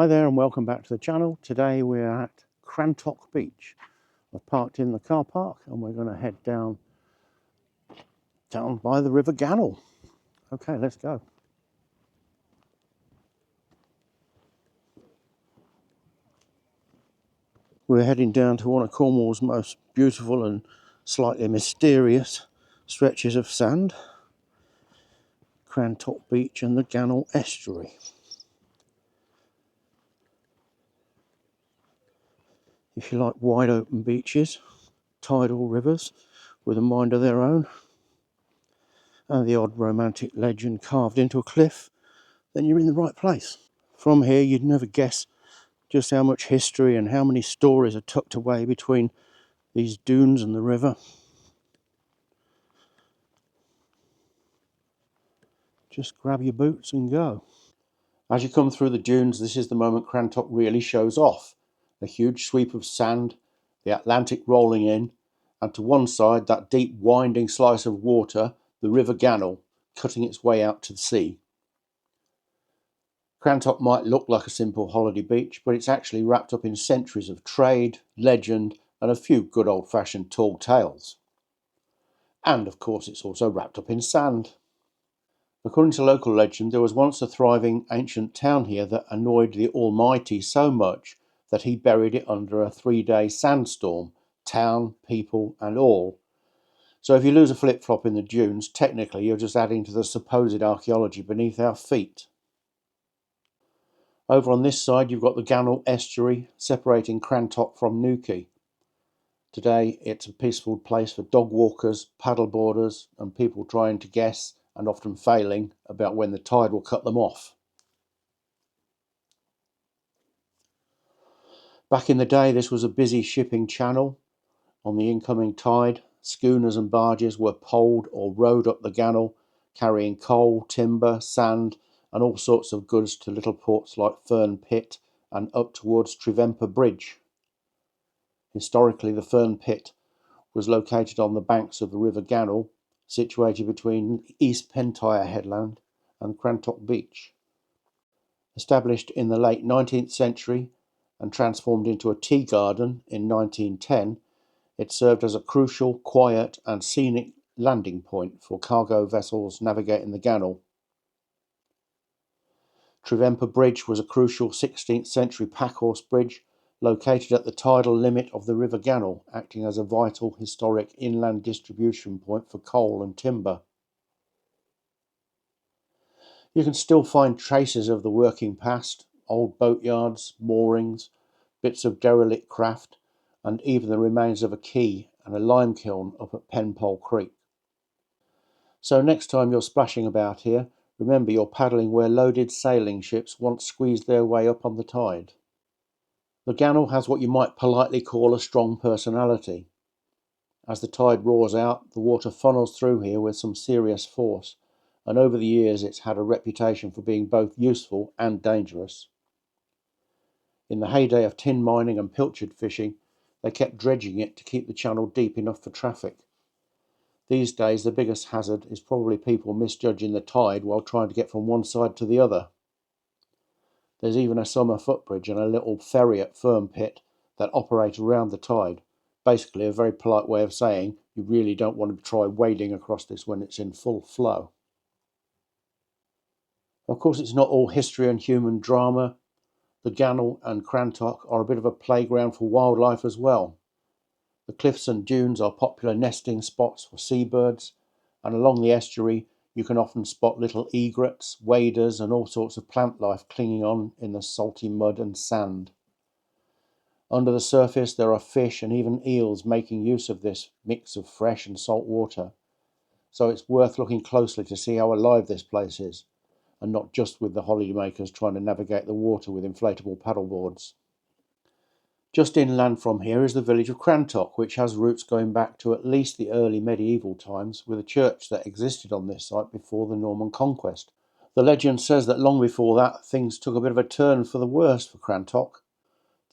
Hi there and welcome back to the channel. Today we're at Crantock Beach. I've parked in the car park and we're going to head down by the River Gannel. Okay, let's go. We're heading down to one of Cornwall's most beautiful and slightly mysterious stretches of sand, Crantock Beach and the Gannel Estuary. If you like wide open beaches, tidal rivers with a mind of their own, and the odd romantic legend carved into a cliff, then you're in the right place. From here you'd never guess just how much history and how many stories are tucked away between these dunes and the river. Just grab your boots and go. As you come through the dunes, this is the moment Crantock really shows off. A huge sweep of sand, the Atlantic rolling in, and to one side that deep winding slice of water, the River Gannel, cutting its way out to the sea. Crantock might look like a simple holiday beach, but it's actually wrapped up in centuries of trade, legend, and a few good old-fashioned tall tales. And of course it's also wrapped up in sand. According to local legend, there was once a thriving ancient town here that annoyed the Almighty so much that he buried it under a 3-day sandstorm, town, people and all. So if you lose a flip-flop in the dunes, technically you're just adding to the supposed archaeology beneath our feet. Over on this side you've got the Gannel Estuary separating Crantock from Newquay. Today it's a peaceful place for dog walkers, paddleboarders and people trying to guess, and often failing, about when the tide will cut them off. Back in the day this was a busy shipping channel. On the incoming tide, schooners and barges were poled or rowed up the Gannel, carrying coal, timber, sand and all sorts of goods to little ports like Fern Pit and up towards Trevemper Bridge. Historically the Fern Pit was located on the banks of the River Gannel, situated between East Pentyre Headland and Crantock Beach. Established in the late 19th century and transformed into a tea garden in 1910, it served as a crucial, quiet and scenic landing point for cargo vessels navigating the Gannel. Trevemper Bridge was a crucial 16th century packhorse bridge located at the tidal limit of the River Gannel, acting as a vital historic inland distribution point for coal and timber. You can still find traces of the working past, old boatyards, moorings, bits of derelict craft, and even the remains of a quay and a lime kiln up at Penpole Creek. So next time you're splashing about here, remember you're paddling where loaded sailing ships once squeezed their way up on the tide. The Gannel has what you might politely call a strong personality. As the tide roars out, the water funnels through here with some serious force, and over the years it's had a reputation for being both useful and dangerous. In the heyday of tin mining and pilchard fishing, they kept dredging it to keep the channel deep enough for traffic. These days the biggest hazard is probably people misjudging the tide while trying to get from one side to the other. There's even a summer footbridge and a little ferry at Fern Pit that operate around the tide. Basically a very polite way of saying you really don't want to try wading across this when it's in full flow. Of course it's not all history and human drama. The Gannel and Crantock are a bit of a playground for wildlife as well. The cliffs and dunes are popular nesting spots for seabirds, and along the estuary you can often spot little egrets, waders and all sorts of plant life clinging on in the salty mud and sand. Under the surface there are fish and even eels making use of this mix of fresh and salt water, so it's worth looking closely to see how alive this place is, and not just with the holidaymakers trying to navigate the water with inflatable paddleboards. Just inland from here is the village of Crantock, which has roots going back to at least the early medieval times, with a church that existed on this site before the Norman conquest. The legend says that long before that, things took a bit of a turn for the worse for Crantock.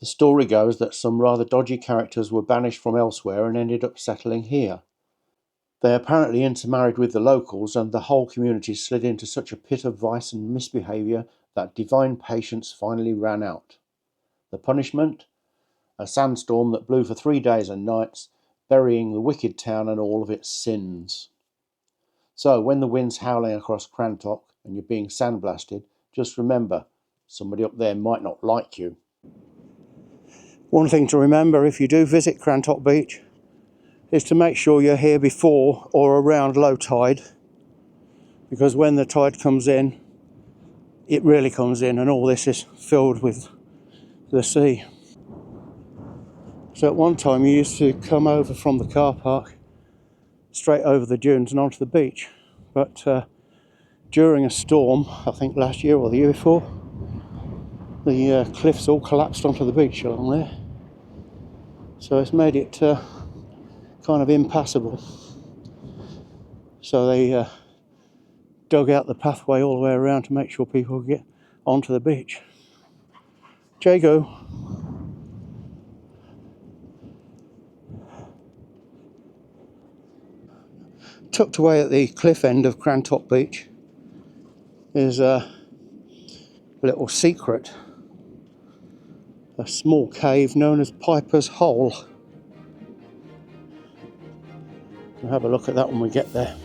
The story goes that some rather dodgy characters were banished from elsewhere and ended up settling here. They apparently intermarried with the locals, and the whole community slid into such a pit of vice and misbehaviour that divine patience finally ran out. The punishment? A sandstorm that blew for 3 days and nights, burying the wicked town and all of its sins. So, when the wind's howling across Crantock and you're being sandblasted, just remember, somebody up there might not like you. One thing to remember if you do visit Crantock Beach is to make sure you're here before or around low tide, because when the tide comes in, it really comes in and all this is filled with the sea. So at one time you used to come over from the car park straight over the dunes and onto the beach, but during a storm, I think last year or the year before, the cliffs all collapsed onto the beach along there, so it's made it kind of impassable. So they dug out the pathway all the way around to make sure people could get onto the beach. Jago. Tucked away at the cliff end of Crantock Beach is a little secret, a small cave known as Piper's Hole. We'll have a look at that when we get there.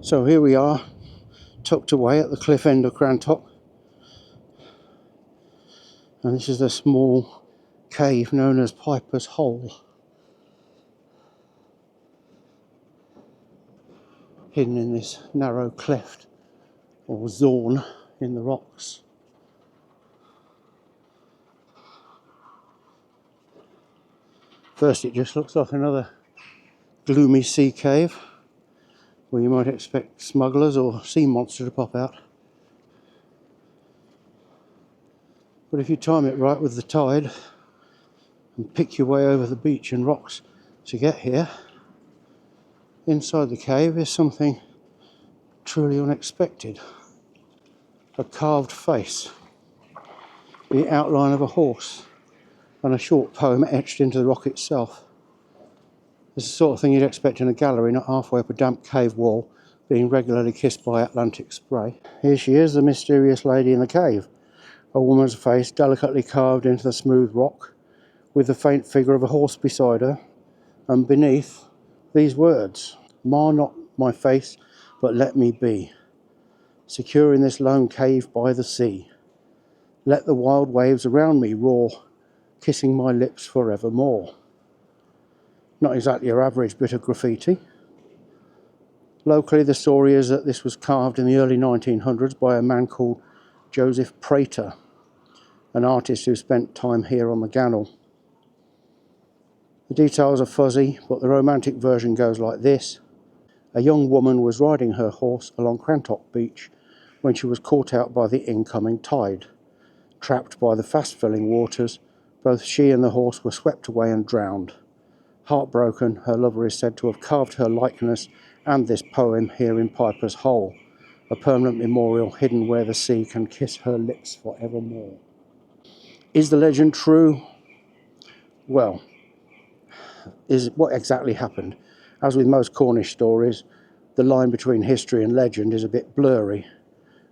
So here we are, tucked away at the cliff end of Crantock, and this is the small cave known as Piper's Hole, hidden in this narrow cleft or zone in the rocks. First it just looks like another gloomy sea cave where you might expect smugglers or sea monster to pop out. But if you time it right with the tide and pick your way over the beach and rocks to get here, inside the cave is something truly unexpected. A carved face, the outline of a horse, and a short poem etched into the rock itself. This is the sort of thing you'd expect in a gallery, not halfway up a damp cave wall, being regularly kissed by Atlantic spray. Here she is, the mysterious lady in the cave. A woman's face delicately carved into the smooth rock, with the faint figure of a horse beside her, and beneath, these words: "Mar not my face, but let me be, secure in this lone cave by the sea. Let the wild waves around me roar, kissing my lips forevermore." Not exactly your average bit of graffiti. Locally, the story is that this was carved in the early 1900s by a man called Joseph Prater, an artist who spent time here on the Gannel. The details are fuzzy, but the romantic version goes like this. A young woman was riding her horse along Crantock Beach when she was caught out by the incoming tide. Trapped by the fast-filling waters, both she and the horse were swept away and drowned. Heartbroken, her lover is said to have carved her likeness and this poem here in Piper's Hole, a permanent memorial hidden where the sea can kiss her lips forevermore. Is the legend true? Well, is what exactly happened? As with most Cornish stories, the line between history and legend is a bit blurry.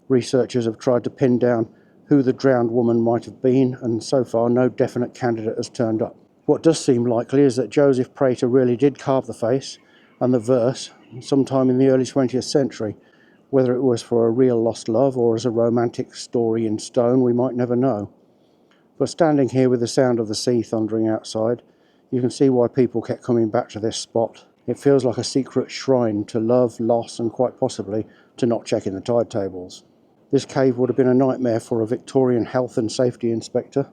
Researchers have tried to pin down who the drowned woman might have been, and so far no definite candidate has turned up. What does seem likely is that Joseph Prater really did carve the face and the verse sometime in the early 20th century. Whether it was for a real lost love or as a romantic story in stone, we might never know. But standing here with the sound of the sea thundering outside, you can see why people kept coming back to this spot. It feels like a secret shrine to love, loss, and quite possibly to not checking the tide tables. This cave would have been a nightmare for a Victorian health and safety inspector.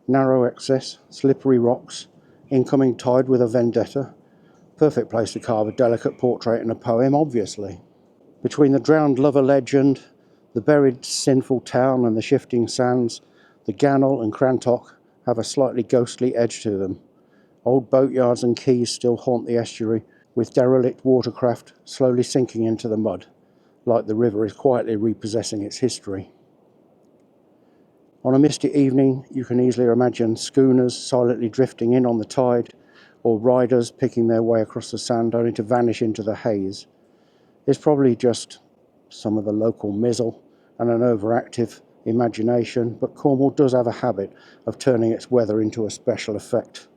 Narrow excess, slippery rocks, incoming tide with a vendetta. Perfect place to carve a delicate portrait in a poem, obviously. Between the drowned lover legend, the buried sinful town and the shifting sands, the Gannel and Crantock have a slightly ghostly edge to them. Old boatyards and quays still haunt the estuary, with derelict watercraft slowly sinking into the mud, like the river is quietly repossessing its history. On a misty evening, you can easily imagine schooners silently drifting in on the tide, or riders picking their way across the sand only to vanish into the haze. It's probably just some of the local mizzle and an overactive imagination, but Cornwall does have a habit of turning its weather into a special effect.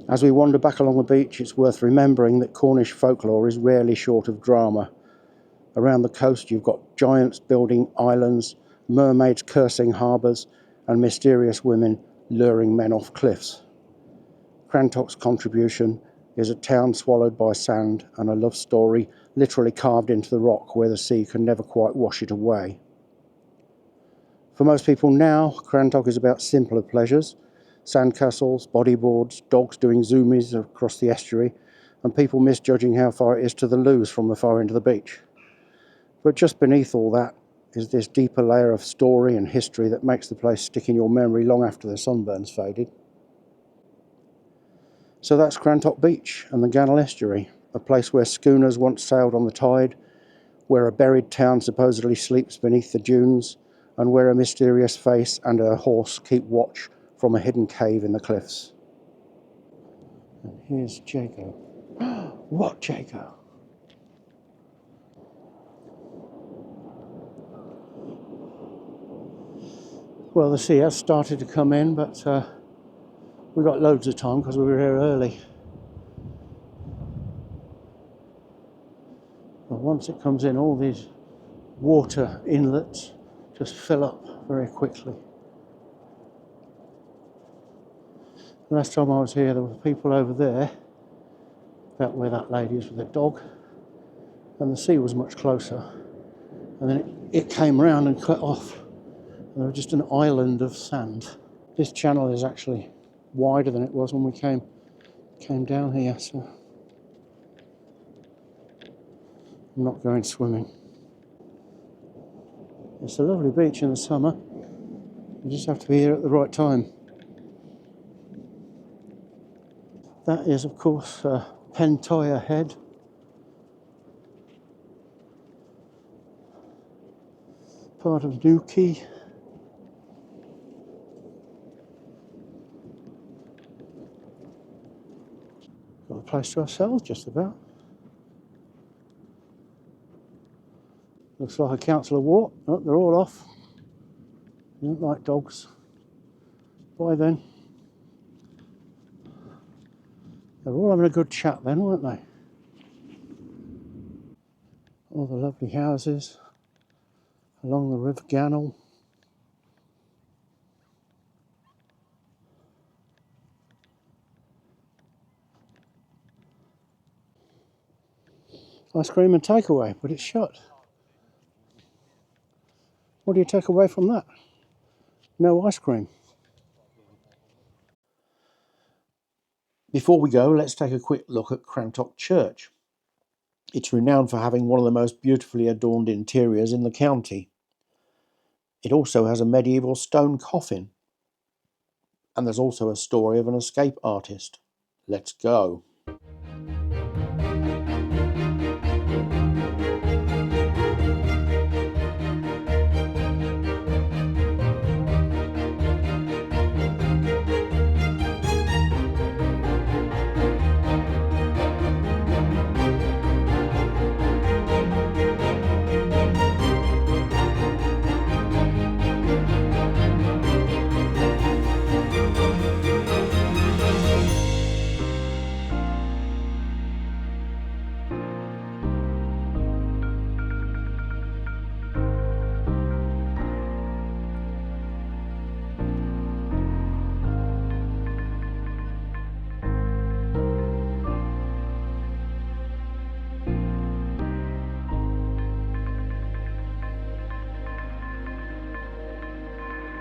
As we wander back along the beach, it's worth remembering that Cornish folklore is rarely short of drama. Around the coast you've got giants building islands, mermaids cursing harbours, and mysterious women luring men off cliffs. Crantock's contribution is a town swallowed by sand and a love story literally carved into the rock where the sea can never quite wash it away. For most people now, Crantock is about simpler pleasures: sandcastles, bodyboards, dogs doing zoomies across the estuary, and people misjudging how far it is to the loos from the far end of the beach. But just beneath all that is this deeper layer of story and history that makes the place stick in your memory long after the sunburn's faded. So that's Crantock Beach and the Gannel Estuary, a place where schooners once sailed on the tide, where a buried town supposedly sleeps beneath the dunes, and where a mysterious face and a horse keep watch from a hidden cave in the cliffs. And here's Jago. What Jago? Well, the sea has started to come in, but we got loads of time because we were here early. But once it comes in, all these water inlets just fill up very quickly. Last time I was here, there were people over there, about where that lady is with the dog, and the sea was much closer. And then it came round and cut off. And there was just an island of sand. This channel is actually wider than it was when we came down here, so I'm not going swimming. It's a lovely beach in the summer. You just have to be here at the right time. That is, of course, Pentoya Head. Part of Newquay. Got the place to ourselves, just about. Looks like a council of war. Oh, they're all off. They don't like dogs. Bye then. They were all having a good chat then, weren't they? All the lovely houses along the River Gannel. Ice cream and takeaway, but it's shut. What do you take away from that? No ice cream. Before we go, let's take a quick look at Crantock Church. It's renowned for having one of the most beautifully adorned interiors in the county. It also has a medieval stone coffin. And there's also a story of an escape artist. Let's go.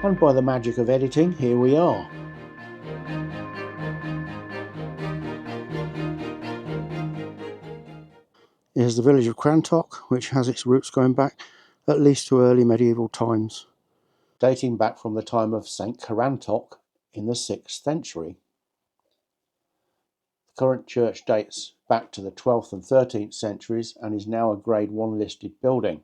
And by the magic of editing, here we are. Here's the village of Crantock, which has its roots going back at least to early medieval times, dating back from the time of St. Crantock in the 6th century. The current church dates back to the 12th and 13th centuries and is now a Grade 1 listed building.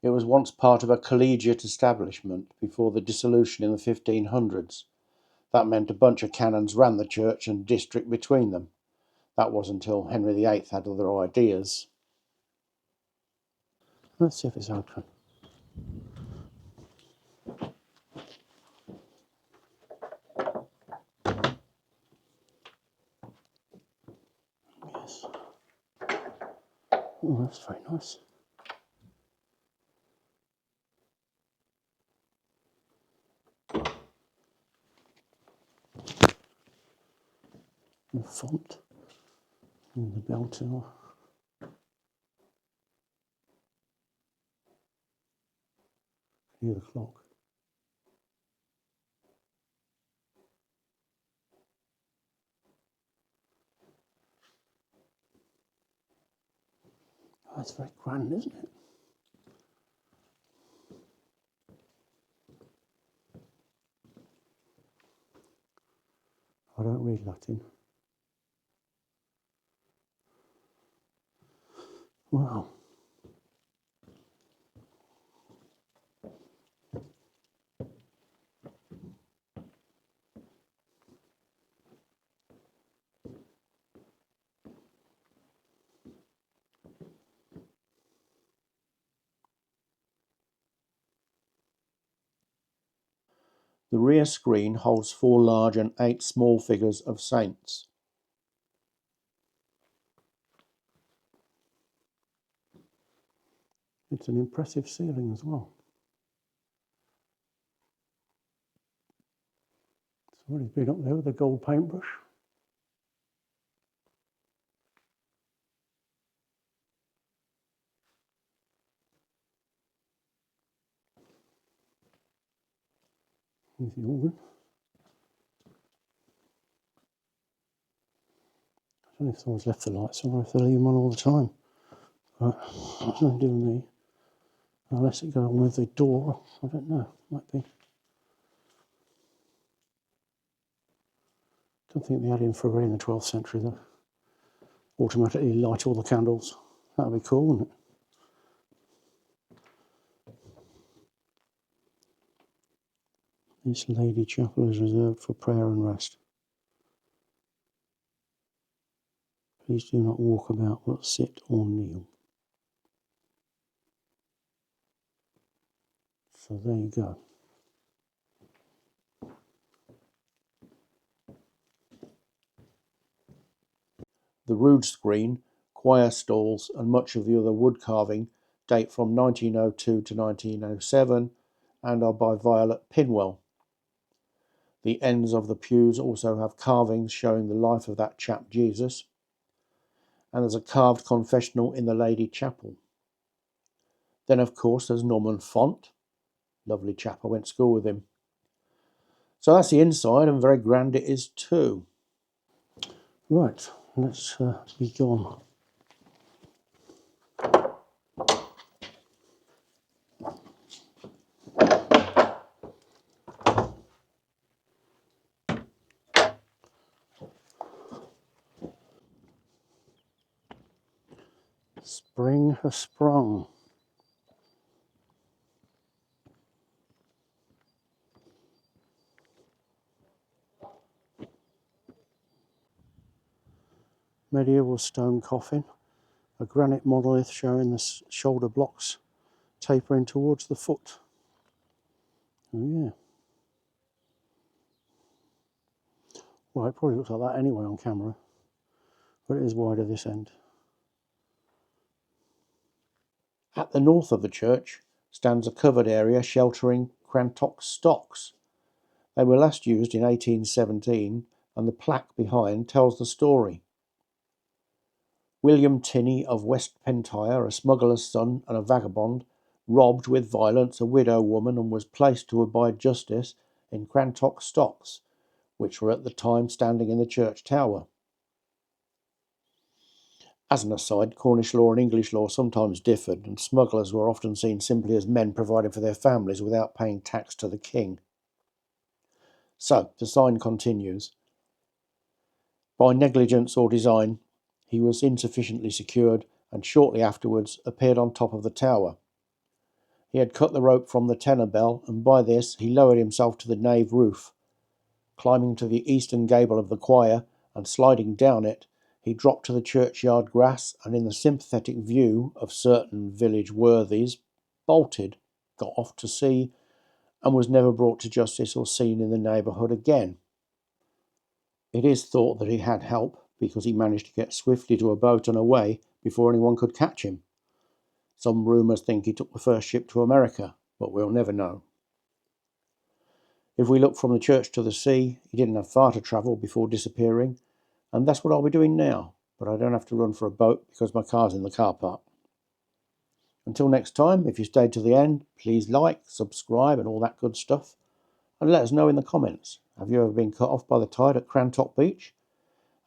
It was once part of a collegiate establishment before the dissolution in the 1500s. That meant a bunch of canons ran the church and district between them. That was until Henry VIII had other ideas. Let's see if it's open. Yes. Oh, that's very nice. The font and the bell tower. Hear the clock. Oh, that's very grand, isn't it? I don't read Latin. Wow. The rear screen holds 4 large and 8 small figures of saints. It's an impressive ceiling as well. Somebody's been up there with a gold paintbrush. Here's the organ. I don't know if someone's left the lights on or if they leave them on all the time. But that's nothing to do with me. Unless it goes on with the door, I don't know. Might be. Don't think they had infrared in the 12th century though. Automatically light all the candles. That would be cool, wouldn't it? This lady chapel is reserved for prayer and rest. Please do not walk about but sit or kneel. So there you go. The rood screen, choir stalls and much of the other wood carving date from 1902 to 1907 and are by Violet Pinwell. The ends of the pews also have carvings showing the life of that chap Jesus, and there's a carved confessional in the Lady Chapel. Then of course there's Norman Font, lovely chap, I went to school with him. So that's the inside, and very grand it is too. Right, let's be gone. Spring has sprung. Medieval stone coffin, a granite monolith showing the shoulder blocks tapering towards the foot. Oh yeah. Well, it probably looks like that anyway on camera, but it is wider this end. At the north of the church stands a covered area sheltering Crantock stocks. They were last used in 1817, and the plaque behind tells the story. William Tinney of West Pentyre, a smuggler's son and a vagabond, robbed with violence a widow woman and was placed to abide justice in Crantock stocks, which were at the time standing in the church tower. As an aside, Cornish law and English law sometimes differed, and smugglers were often seen simply as men providing for their families without paying tax to the king. So, the sign continues. By negligence or design, he was insufficiently secured and shortly afterwards appeared on top of the tower. He had cut the rope from the tenor bell, and by this he lowered himself to the nave roof. Climbing to the eastern gable of the choir and sliding down it, he dropped to the churchyard grass and, in the sympathetic view of certain village worthies, bolted, got off to sea, and was never brought to justice or seen in the neighbourhood again. It is thought that he had help, because he managed to get swiftly to a boat and away before anyone could catch him. Some rumours think he took the first ship to America, but we'll never know. If we look from the church to the sea, he didn't have far to travel before disappearing, and that's what I'll be doing now, but I don't have to run for a boat because my car's in the car park. Until next time, if you stayed to the end, please like, subscribe and all that good stuff, and let us know in the comments. Have you ever been cut off by the tide at Crantock Beach?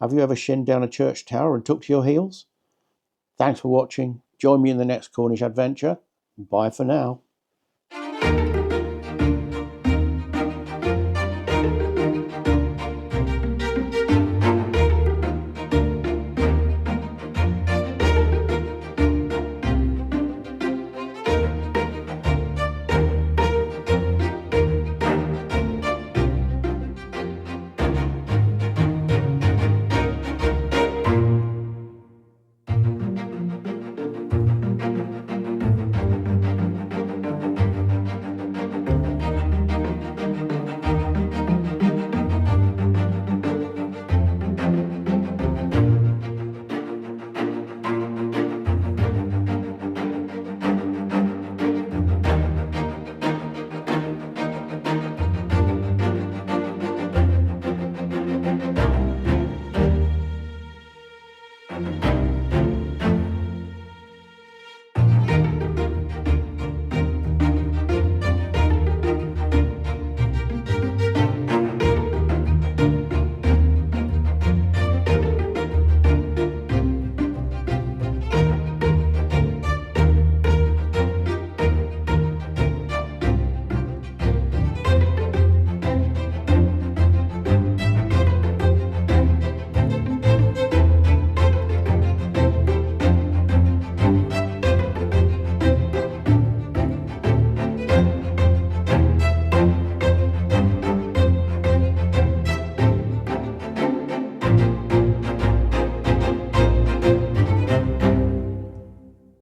Have you ever shinned down a church tower and took to your heels? Thanks for watching. Join me in the next Cornish adventure. Bye for now.